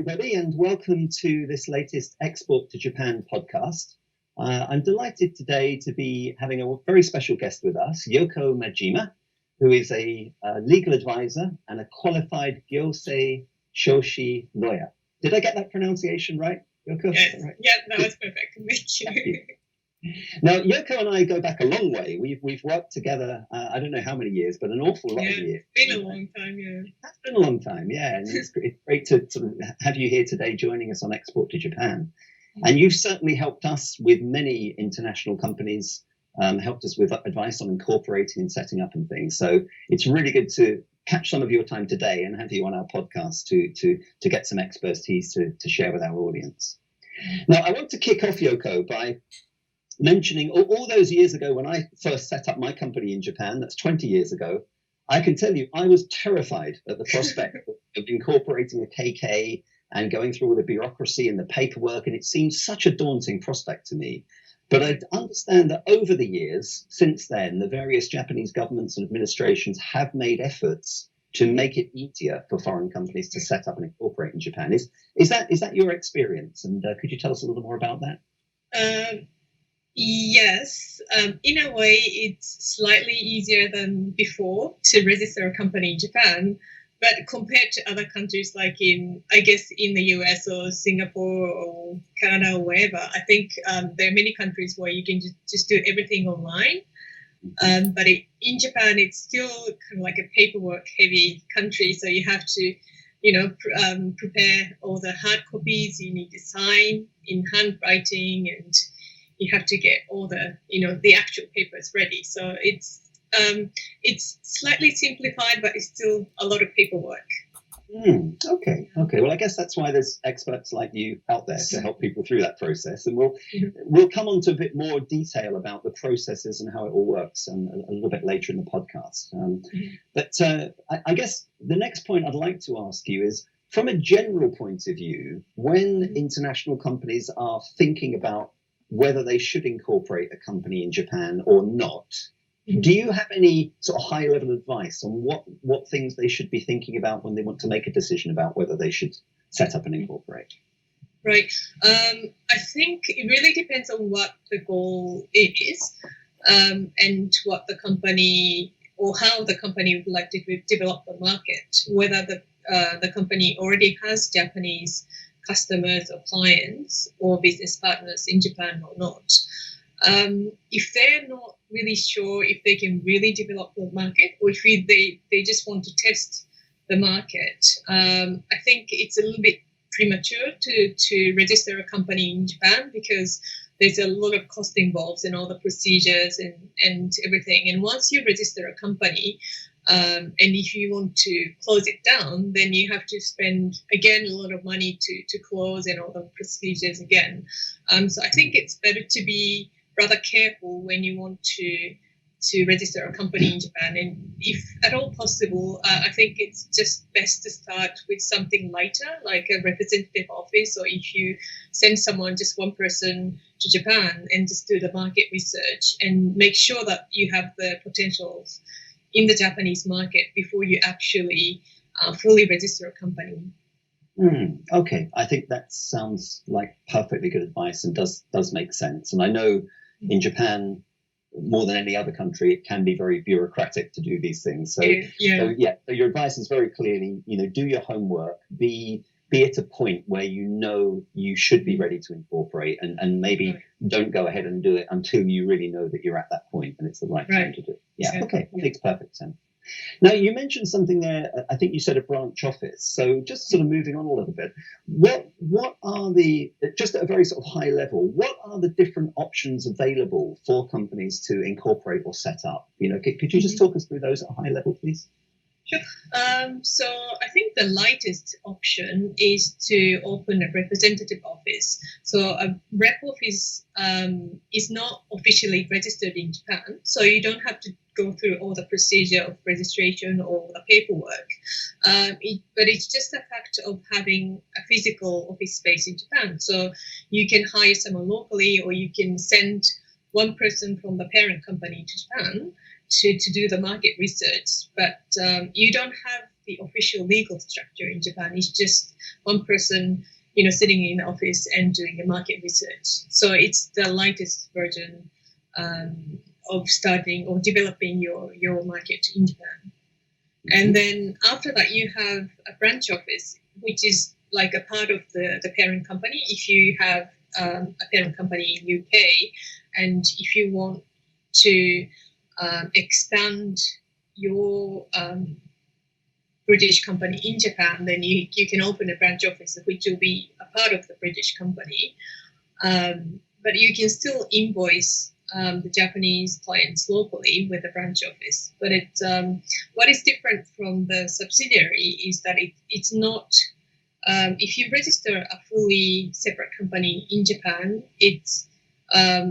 everybody, and welcome to this latest Export to Japan podcast. I'm delighted today to be having a very special guest with us, Yoko Majima, who is a legal advisor and a qualified gyosei shoshi lawyer. Did I get that pronunciation right, Yoko? Yes. Right? Yeah, that was perfect. Thank you. Now, Yoko and I go back a long way. We've worked together, I don't know how many years, but an awful lot of years. It's been a long time, yeah. That's been a long time, yeah. And it's great to sort of have you here today joining us on Export to Japan. And you've certainly helped us with many international companies, helped us with advice on incorporating and setting up and things. So it's really good to catch some of your time today and have you on our podcast to get some expertise to share with our audience. Now, I want to kick off, Yoko, by mentioning all those years ago when I first set up my company in Japan, that's 20 years ago, I can tell you I was terrified at the prospect of incorporating a KK and going through all the bureaucracy and the paperwork, and it seemed such a daunting prospect to me. But I understand that over the years, since then, the various Japanese governments and administrations have made efforts to make it easier for foreign companies to set up and incorporate in Japan. Is that your experience? And could you tell us a little more about that? Yes, in a way, it's slightly easier than before to register a company in Japan. But compared to other countries like in the US or Singapore or Canada or wherever, I think there are many countries where you can just do everything online. But in Japan, it's still kind of like a paperwork-heavy country. So you have to, prepare all the hard copies. You need to sign in handwriting, and you have to get all the, the actual papers ready. So it's slightly simplified, but it's still a lot of paperwork. Okay. Well, I guess that's why there's experts like you out there to help people through that process. And we'll come on to a bit more detail about the processes and how it all works a little bit later in the podcast. But I guess the next point I'd like to ask you is, from a general point of view, when international companies are thinking about whether they should incorporate a company in Japan or not, do you have any sort of high-level advice on what things they should be thinking about when they want to make a decision about whether they should set up and incorporate? Right. I think it really depends on what the goal is, and what the company or how the company would like to develop the market, whether the company already has Japanese customers or clients or business partners in Japan or not. If they're not really sure if they can really develop the market, or if they just want to test the market, I think it's a little bit premature to register a company in Japan, because there's a lot of cost involved in all the procedures and everything. And once you register a company, and if you want to close it down, then you have to spend, again, a lot of money to close and all the procedures again. So I think it's better to be rather careful when you want to register a company in Japan. And if at all possible, I think it's just best to start with something lighter, like a representative office, or if you send someone, just one person to Japan, and just do the market research and make sure that you have the potentials in the Japanese market before you actually fully register a company. Okay, I think that sounds like perfectly good advice and does make sense. And I know in Japan, more than any other country, it can be very bureaucratic to do these things. So your advice is very clearly, do your homework, be at a point where you should be ready to incorporate, and maybe don't go ahead and do it until you really know that you're at that point and it's the right time to do it. Yeah, okay, that makes perfect sense. Now, you mentioned something there, I think you said a branch office. So just sort of moving on a little bit, what are just at a very sort of high level, what are the different options available for companies to incorporate or set up? Could you just talk us through those at a high level, please? Sure. So I think the lightest option is to open a representative office. So a rep office is not officially registered in Japan, so you don't have to go through all the procedure of registration or the paperwork. But it's just a fact of having a physical office space in Japan. So you can hire someone locally, or you can send one person from the parent company to Japan to do the market research, but you don't have the official legal structure in Japan. It's just one person, sitting in the office and doing a market research. So it's the lightest version of starting or developing your market in Japan. And then after that, you have a branch office, which is like a part of the parent company. If you have a parent company in UK, and if you want to expand your British company in Japan, then you can open a branch office, which will be a part of the British company. But you can still invoice the Japanese clients locally with a branch office. But what is different from the subsidiary is that it's not, if you register a fully separate company in Japan, it's a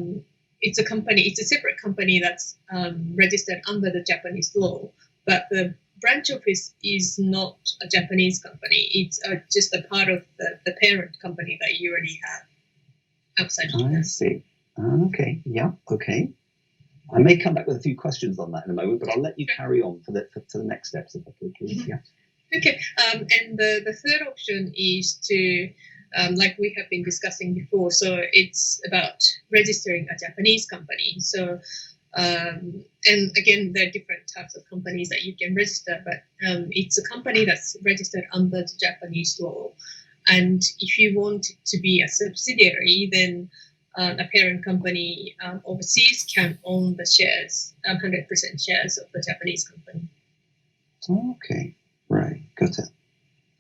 separate company that's registered under the Japanese law. But the branch office is not a Japanese company. It's just a part of the parent company that you already have outside Japan. I see. Okay. Yeah. Okay. I may come back with a few questions on that in a moment, but I'll let you carry on for the next steps, if I could, please. Yeah. Okay. And the third option is to, like we have been discussing before, so it's about registering a Japanese company. So, and again, there are different types of companies that you can register, but it's a company that's registered under the Japanese law. And if you want it to be a subsidiary, then a parent company overseas can own the shares, 100% shares of the Japanese company. Okay, right, got it.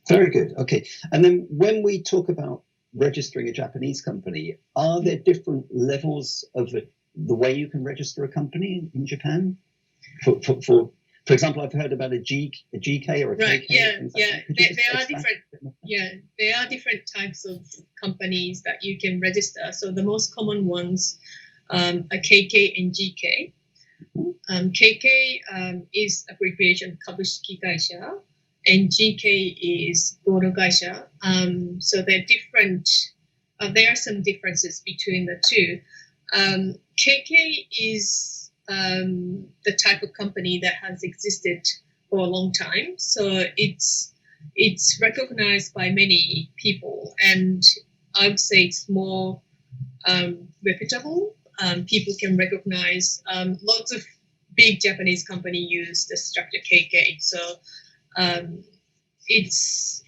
Very good. Okay, and then when we talk about registering a Japanese company, are there different levels of the way you can register a company in Japan? For example, I've heard about a GK or a right, KK. Yeah. There are different types of companies that you can register. So the most common ones are KK and GK. KK is abbreviation Kabushiki Gaisha, and GK is Goro Gaisha. So they're different. There are some differences between the two. KK is the type of company that has existed for a long time. So it's recognized by many people, and I would say it's more reputable. People can recognize lots of big Japanese companies use the structure KK. So it's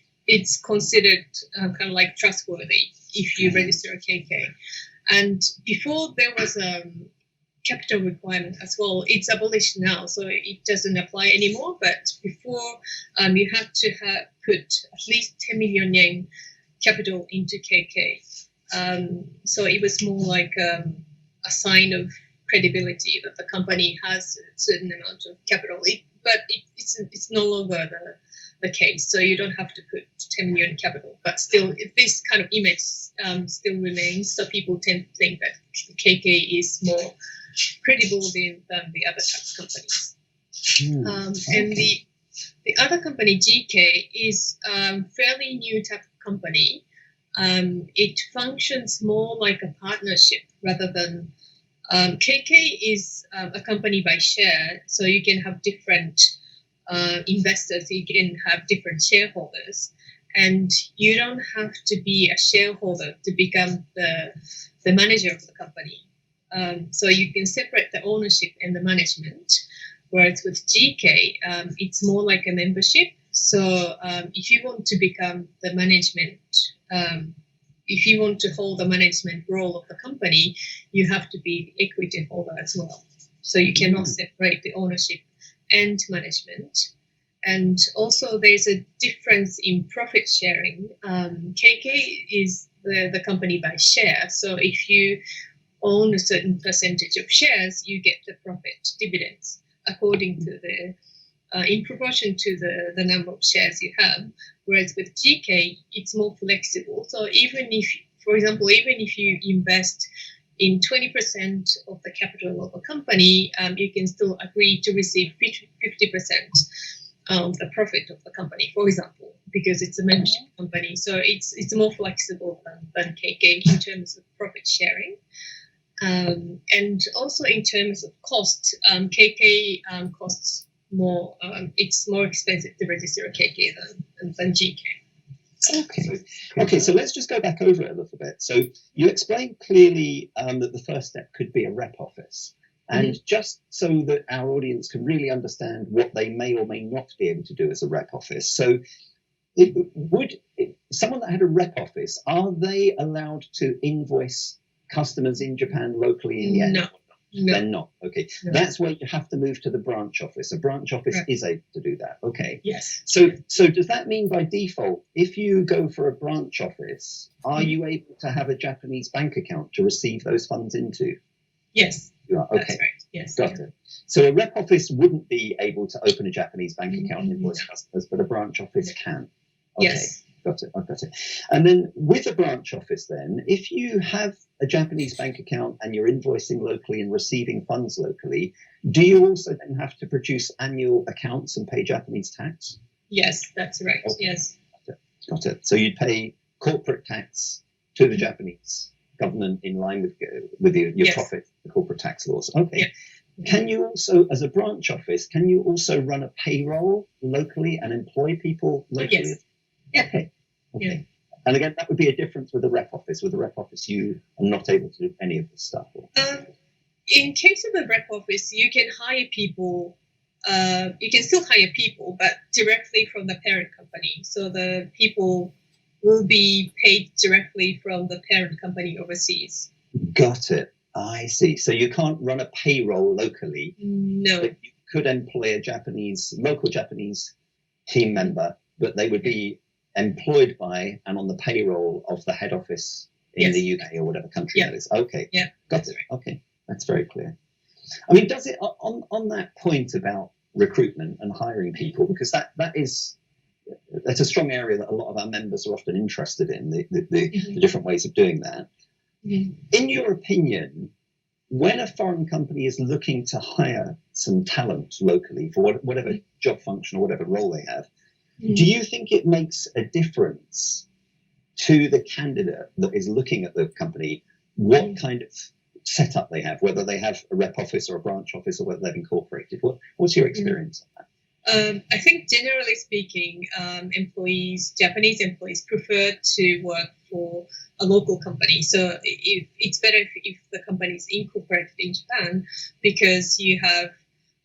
considered kind of like trustworthy if you register a KK. And before there was capital requirement as well. It's abolished now, so it doesn't apply anymore. But before, you had to put at least 10 million yen capital into KK. So it was more like a sign of credibility that the company has a certain amount of capital. But it's no longer the case. So you don't have to put 10 million capital. But still, this kind of image still remains. So people tend to think that KK is more credible than the other types of companies. Okay. And the other company, GK, is fairly new type of company. It functions more like a partnership rather than KK is a company by share, so you can have different investors, you can have different shareholders, and you don't have to be a shareholder to become the manager of the company. So you can separate the ownership and the management, whereas with GK, it's more like a membership. So if you want to become the management, if you want to hold the management role of the company, you have to be the equity holder as well. So you cannot separate the ownership and management. And also there's a difference in profit sharing. KK is the company by share. So if you own a certain percentage of shares, you get the profit dividends according to in proportion to the number of shares you have. Whereas with GK, it's more flexible. So even if, for example, even if you invest in 20% of the capital of a company, you can still agree to receive 50% of the profit of the company, for example, because it's a membership company. So it's more flexible than KK in terms of profit sharing. And also in terms of cost, KK costs more it's more expensive to register a KK than GK. Okay, so let's just go back over it a little bit. So you explained clearly that the first step could be a rep office. And just so that our audience can really understand what they may or may not be able to do as a rep office. So someone that had a rep office, are they allowed to invoice customers in Japan locally in yen? No. They're not. Okay. No. That's where you have to move to the branch office. A branch office is able to do that. Okay. Yes. So does that mean by default, if you go for a branch office, are you able to have a Japanese bank account to receive those funds into? Yes. You are. Okay. That's right. Yes. Got it. So a rep office wouldn't be able to open a Japanese bank account and invoice customers, but a branch office can. Okay. Yes. Got it. I've got it. And then with a branch office, then, if you have a Japanese bank account and you're invoicing locally and receiving funds locally, do you also then have to produce annual accounts and pay Japanese tax? Yes, that's right. Okay. Yes. Got it. So you'd pay corporate tax to the Japanese government in line with your profit, the corporate tax laws. Okay. Yeah. Can you also, as a branch office, can you also run a payroll locally and employ people locally? Yes. Yeah. Okay. Yeah. And again, that would be a difference with a rep office. With a rep office, you are not able to do any of this stuff. In case of a rep office, you can hire people. You can still hire people, but directly from the parent company. So the people will be paid directly from the parent company overseas. Got it. I see. So you can't run a payroll locally. No. But you could employ a local Japanese team member, but they would be employed by and on the payroll of the head office in the UK or whatever country that is. Okay. Yeah. Got it. Okay. That's very clear. I mean, does it on that point about recruitment and hiring people, because that's a strong area that a lot of our members are often interested in, the different ways of doing that. In your opinion, when a foreign company is looking to hire some talent locally for whatever job function or whatever role they have, do you think it makes a difference to the candidate that is looking at the company what kind of setup they have, whether they have a rep office or a branch office or whether they've incorporated? What's your experience on that? I think generally speaking, Japanese employees prefer to work for a local company. So it's better if the company is incorporated in Japan, because you have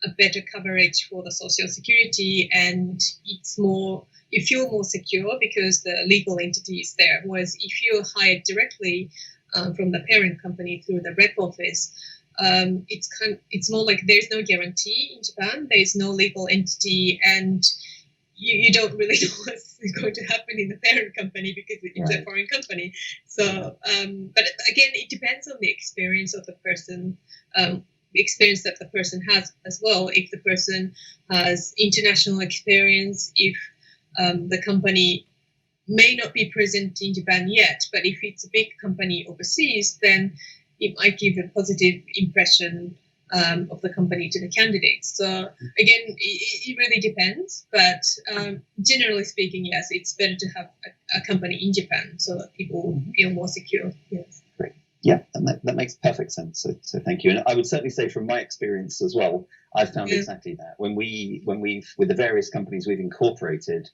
a better coverage for the social security, and you feel more secure because the legal entity is there. Whereas if you're hired directly from the parent company through the rep office, it's more like there's no guarantee in Japan. There's no legal entity, and you don't really know what's going to happen in the parent company because it's a foreign company. So, but again, it depends on the experience of the person. Experience that the person has as well. If the person has international experience, if the company may not be present in Japan yet, but if it's a big company overseas, then it might give a positive impression of the company to the candidates. So again, it really depends, but generally speaking, yes, it's better to have a company in Japan so that people feel more secure. Yes. Great. Yeah, that makes perfect sense. So thank you. And I would certainly say from my experience as well, I've found exactly that. When we've with the various companies we've incorporated,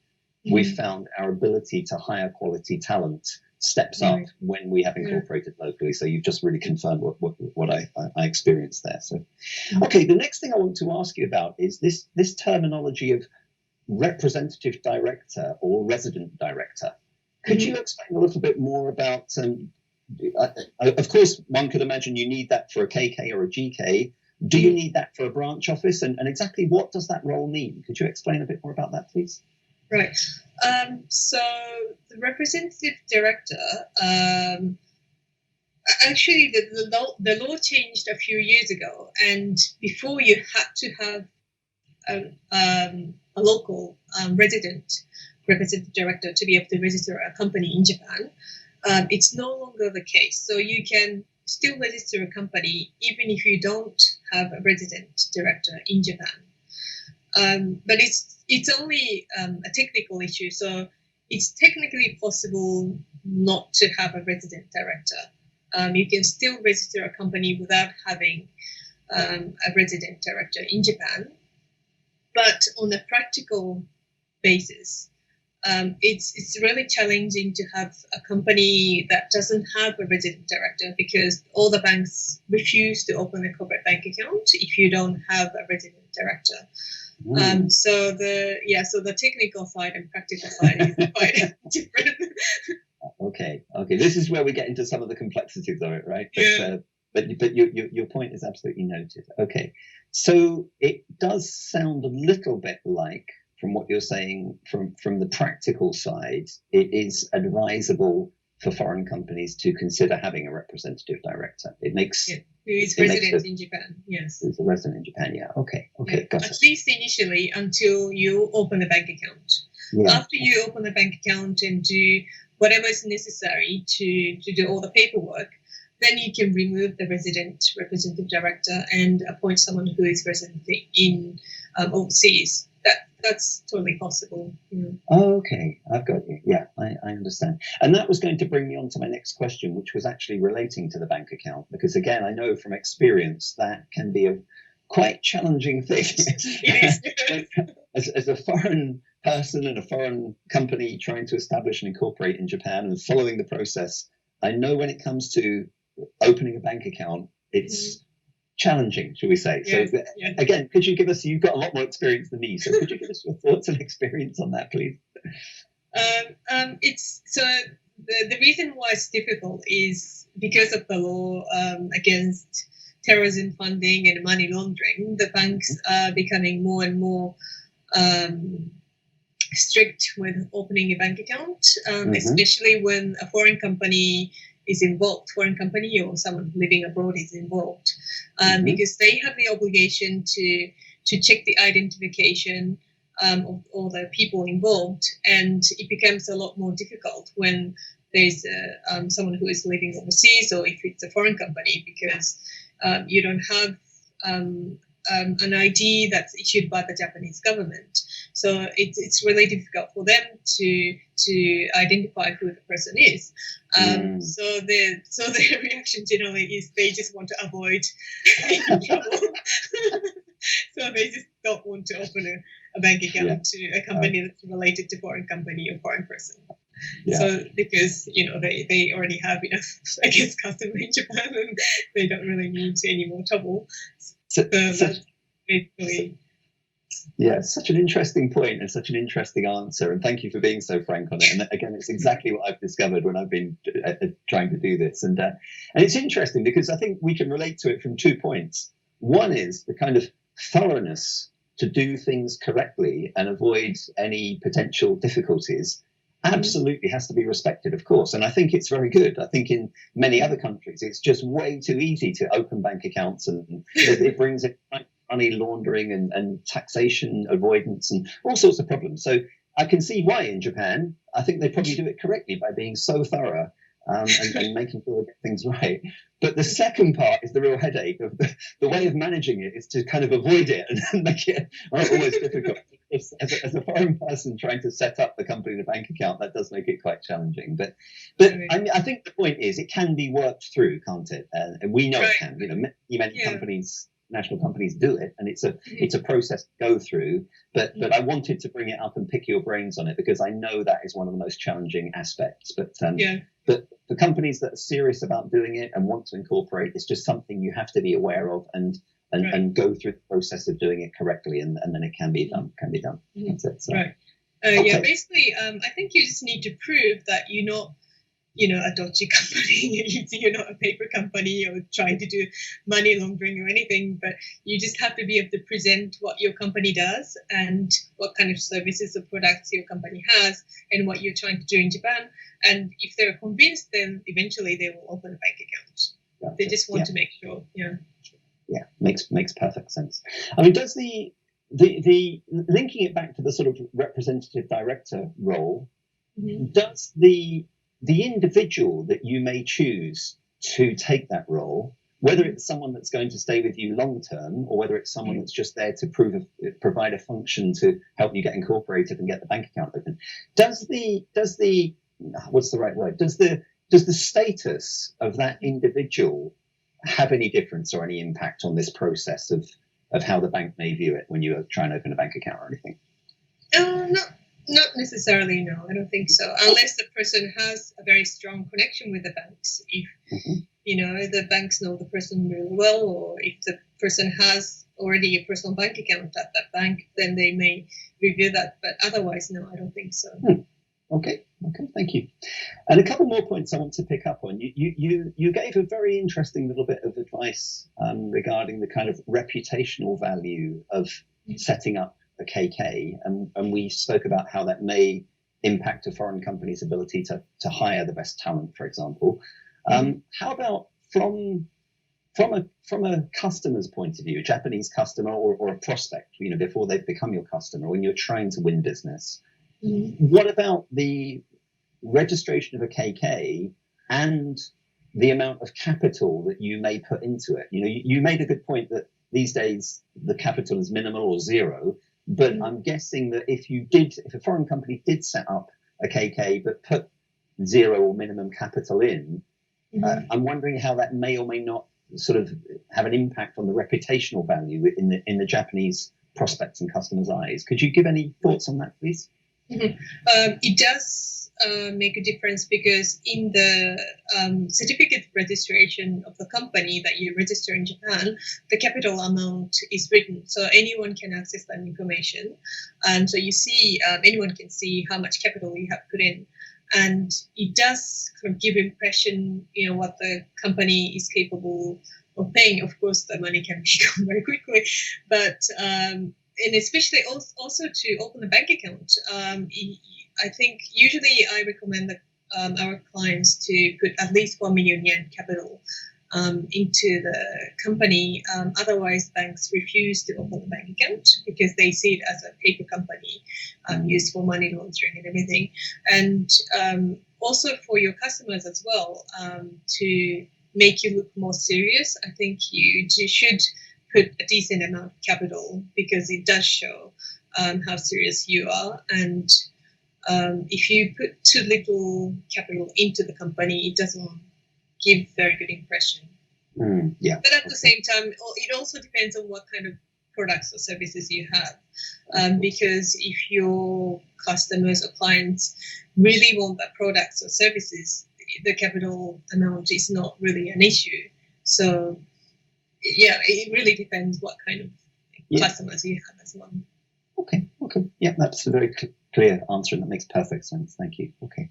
we've found our ability to hire quality talent steps up when we have incorporated locally. So you've just really confirmed what I experienced there. So, okay, the next thing I want to ask you about is this terminology of representative director or resident director. Could you explain a little bit more about? Of course, one could imagine you need that for a KK or a GK. Do you need that for a branch office? And exactly what does that role mean? Could you explain a bit more about that, please? Right. So the representative director, actually the law changed a few years ago, and before you had to have a local resident representative director to be able to register a company in Japan. It's no longer the case. So you can still register a company even if you don't have a resident director in Japan. But it's only a technical issue. So it's technically possible not to have a resident director. You can still register a company without having a resident director in Japan. But on a practical basis, it's really challenging to have a company that doesn't have a resident director, because all the banks refuse to open a corporate bank account if you don't have a resident director. So the technical side and practical side is quite different. Okay. This is where we get into some of the complexities of it, right? But your point is absolutely noted. Okay, so it does sound a little bit like, from what you're saying, from the practical side, it is advisable for foreign companies to consider having a representative director. It makes who is resident in Japan. Yes, who's a resident in Japan. Yeah. Okay. Got it. At least initially, until you open a bank account. Yeah. After you open a bank account and do whatever is necessary to do all the paperwork, then you can remove the resident representative director and appoint someone who is resident in overseas. That's totally possible. Yeah. Oh, okay, I've got you. Yeah, I understand. And that was going to bring me on to my next question, which was actually relating to the bank account, because again, I know from experience that can be a quite challenging thing. It is. As a foreign person and a foreign company trying to establish and incorporate in Japan and following the process, I know when it comes to opening a bank account, it's challenging, shall we say. Yeah, so again, could you give us, you've got a lot more experience than me, so could you give us your thoughts and experience on that, please? It's so the reason why it's difficult is because of the law against terrorism funding and money laundering. The banks are becoming more and more strict with opening a bank account, especially when a foreign company is involved, foreign company or someone living abroad is involved, because they have the obligation to check the identification of all the people involved, and it becomes a lot more difficult when there's someone who is living overseas, or if it's a foreign company, because you don't have an ID that's issued by the Japanese government. So it's really difficult for them to identify who the person is. So their reaction generally is they just want to avoid any trouble. So they just don't want to open a bank account to a company that's related to foreign company or foreign person. Yeah. So because they already have enough, I guess, customer in Japan, and they don't really need any more trouble. So that's basically. Yeah, such an interesting point and such an interesting answer, and thank you for being so frank on it. And again, it's exactly what I've discovered when I've been trying to do this, and it's interesting because I think we can relate to it from 2 points. One is the kind of thoroughness to do things correctly and avoid any potential difficulties. Absolutely has to be respected, of course, and I think it's very good. I think in many other countries, it's just way too easy to open bank accounts, and it brings in money laundering and taxation avoidance and all sorts of problems. So I can see why in Japan, I think they probably do it correctly by being so thorough and making sure they get things right. But the second part is the real headache of the way of managing it is to kind of avoid it and make it almost difficult. As a foreign person trying to set up the company in a bank account, that does make it quite challenging. But I think the point is it can be worked through, can't it? And we know it can. Many companies, national companies, do it, and it's a process to go through. But I wanted to bring it up and pick your brains on it because I know that is one of the most challenging aspects. But for companies that are serious about doing it and want to incorporate, it's just something you have to be aware of and go through the process of doing it correctly, and then it can be done. That's it. So. Right. Okay. Basically, I think you just need to prove that you're not, a dodgy company. You're not a paper company or trying to do money laundering or anything, but you just have to be able to present what your company does and what kind of services or products your company has and what you're trying to do in Japan. And if they're convinced, then eventually they will open a bank account. They just want to make sure. Yeah, makes perfect sense. I mean, does the linking it back to the sort of representative director role, does the individual that you may choose to take that role, whether it's someone that's going to stay with you long term or whether it's someone that's just there to provide a function to help you get incorporated and get the bank account open, does the what's the right word? Does the status of that individual have any difference or any impact on this process of of how the bank may view it when you try and open a bank account or anything? Not necessarily, no. I don't think so. Unless the person has a very strong connection with the banks. If, the banks know the person really well, or if the person has already a personal bank account at that bank, then they may review that. But otherwise, no, I don't think so. Okay, thank you. And a couple more points I want to pick up on. You gave a very interesting little bit of advice regarding the kind of reputational value of setting up a KK, and we spoke about how that may impact a foreign company's ability to hire the best talent, for example. How about from a customer's point of view, a Japanese customer or a prospect, before they've become your customer, when you're trying to win business? What about the registration of a KK and the amount of capital that you may put into it? You made a good point that these days the capital is minimal or zero, but I'm guessing that if a foreign company did set up a KK but put zero or minimum capital in, I'm wondering how that may or may not sort of have an impact on the reputational value in the Japanese prospects and customers' eyes. Could you give any thoughts on that, please? It does make a difference, because in the certificate registration of the company that you register in Japan, the capital amount is written, so anyone can access that information. And so you see, anyone can see how much capital you have put in. And it does kind of give impression, what the company is capable of paying. Of course, the money can be gone very quickly, but and especially also to open a bank account. I think usually I recommend that our clients to put at least 1 million yen capital into the company. Otherwise, banks refuse to open a bank account because they see it as a paper company used for money laundering and everything. And also for your customers as well, to make you look more serious, I think you should put a decent amount of capital, because it does show how serious you are. And if you put too little capital into the company, it doesn't give very good impression. But at the same time, it also depends on what kind of products or services you have, because if your customers or clients really want that products or services, the capital amount is not really an issue. So it really depends what kind of customers you have as well. Okay. Yeah, that's a very clear answer, and that makes perfect sense. Thank you. Okay.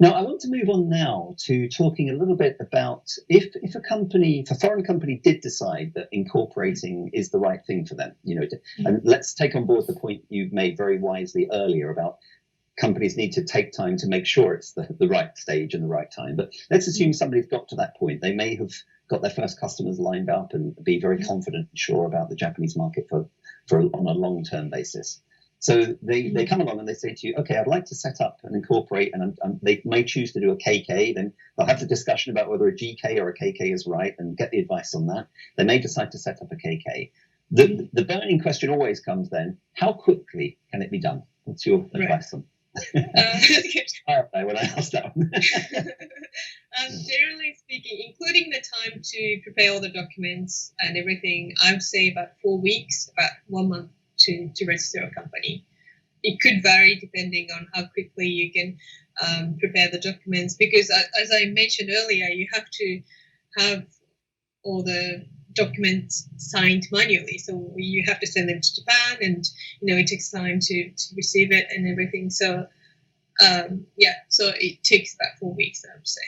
Now, I want to move on now to talking a little bit about if a foreign company did decide that incorporating is the right thing for them, and let's take on board the point you've made very wisely earlier about companies need to take time to make sure it's the right stage and the right time. But let's assume somebody's got to that point. They may have got their first customers lined up and be very confident and sure about the Japanese market for on a long-term basis. So they come along and they say to you, okay, I'd like to set up and incorporate, and they may choose to do a KK. Then they'll have the discussion about whether a GK or a KK is right and get the advice on that. They may decide to set up a KK. The burning question always comes then, how quickly can it be done? What's your advice on when I asked that one? Generally speaking, including the time to prepare all the documents and everything, I would say about 4 weeks, about 1 month to register a company. It could vary depending on how quickly you can prepare the documents, because as I mentioned earlier, you have to have all the documents signed manually. So you have to send them to Japan, and it takes time to receive it and everything. So so it takes about 4 weeks, I would say.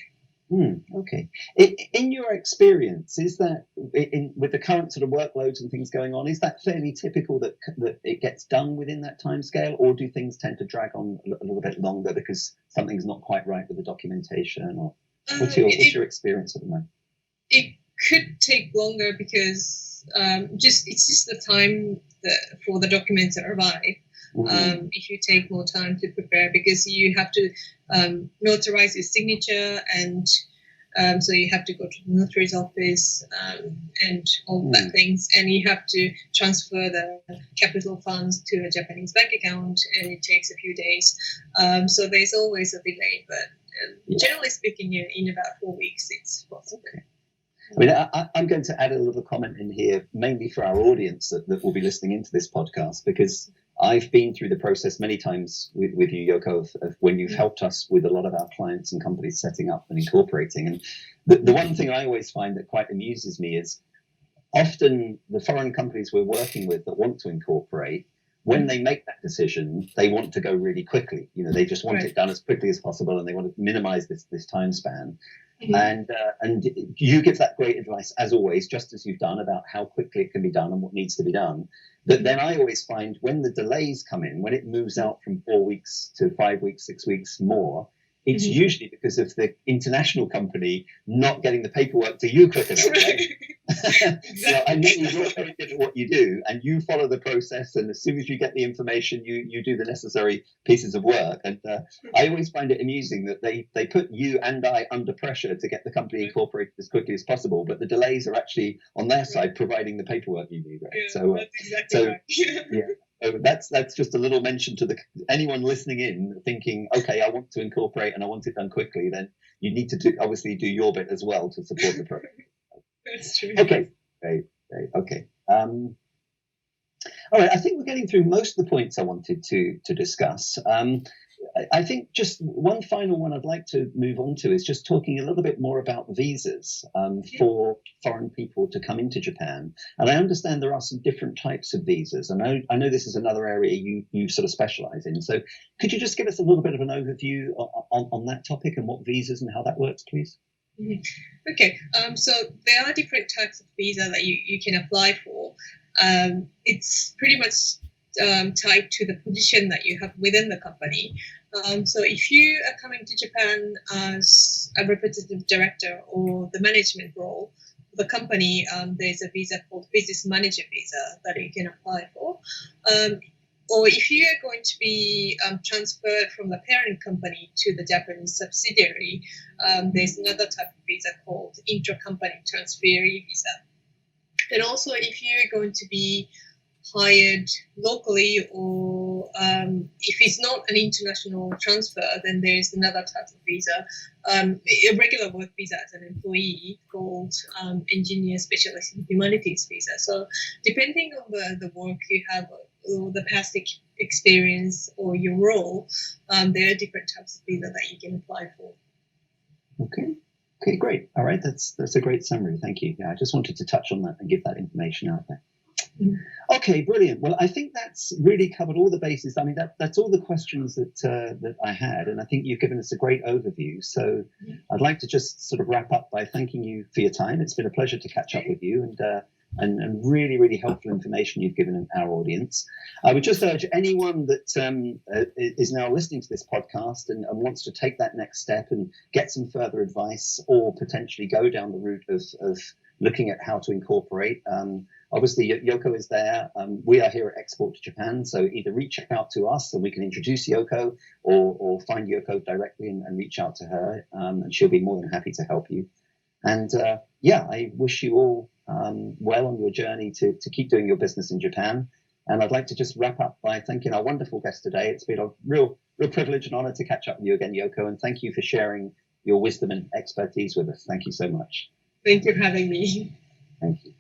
Okay. In your experience, is that with the current sort of workloads and things going on, is that fairly typical that it gets done within that time scale, or do things tend to drag on a little bit longer because something's not quite right with the documentation? Or what's your experience at the moment? It could take longer because it's just the time for the documents that arrive. If you take more time to prepare, because you have to notarize your signature, and so you have to go to the notary's office and all that things, and you have to transfer the capital funds to a Japanese bank account, and it takes a few days. So there's always a delay, but generally speaking, in about 4 weeks, it's possible. I mean, I'm going to add a little comment in here, mainly for our audience that will be listening into this podcast, because I've been through the process many times with you, Yoko, of when you've helped us with a lot of our clients and companies setting up and incorporating. And the one thing I always find that quite amuses me is often the foreign companies we're working with that want to incorporate, when they make that decision, they want to go really quickly. You know, they just want it done as quickly as possible, and they want to minimize this time span. And you give that great advice, as always, just as you've done, about how quickly it can be done and what needs to be done. But then I always find when the delays come in, when it moves out from 4 weeks to 5 weeks, 6 weeks more, it's usually because of the international company not getting the paperwork to you quick enough. Right? So I know you're very good at what you do, and you follow the process, and as soon as you get the information, you do the necessary pieces of work. And I always find it amusing that they put you and I under pressure to get the company incorporated as quickly as possible, but the delays are actually on their side providing the paperwork you need. Right? Yeah, so that's exactly right. Yeah. So that's just a little mention to anyone listening in thinking, okay, I want to incorporate and I want it done quickly. Then you need to obviously do your bit as well to support the program. That's true. Okay. Okay. All right. I think we're getting through most of the points I wanted to discuss. I think just one final one I'd like to move on to is just talking a little bit more about visas for foreign people to come into Japan. And I understand there are some different types of visas. And I know this is another area you sort of specialize in. So could you just give us a little bit of an overview on that topic and what visas and how that works, please? Okay, so there are different types of visa that you can apply for. It's pretty much tied to the position that you have within the company. So if you are coming to Japan as a representative director or the management role for the company, there's a visa called business manager visa that you can apply for. Or if you are going to be transferred from the parent company to the Japanese subsidiary, there's another type of visa called intra-company transferee visa. And also, if you're going to be hired locally, or if it's not an international transfer, then there's another type of visa, a regular work visa as an employee called engineer specialist in humanities visa. So depending on the work you have, or the past experience or your role, there are different types of visa that you can apply for. Okay, great. All right, that's a great summary. Thank you. Yeah, I just wanted to touch on that and give that information out there. Okay, brilliant. Well, I think that's really covered all the bases. I mean, that's all the questions that I had, and I think you've given us a great overview. So I'd like to just sort of wrap up by thanking you for your time. It's been a pleasure to catch up with you, and really, really helpful information you've given our audience. I would just urge anyone that is now listening to this podcast and wants to take that next step and get some further advice, or potentially go down the route of looking at how to incorporate. Obviously, Yoko is there. We are here at Export to Japan, so either reach out to us and we can introduce Yoko, or find Yoko directly and reach out to her, and she'll be more than happy to help you. And I wish you all well on your journey to keep doing your business in Japan. And I'd like to just wrap up by thanking our wonderful guest today. It's been a real privilege and honor to catch up with you again, Yoko, and thank you for sharing your wisdom and expertise with us. Thank you so much. Thank you for having me. Thank you.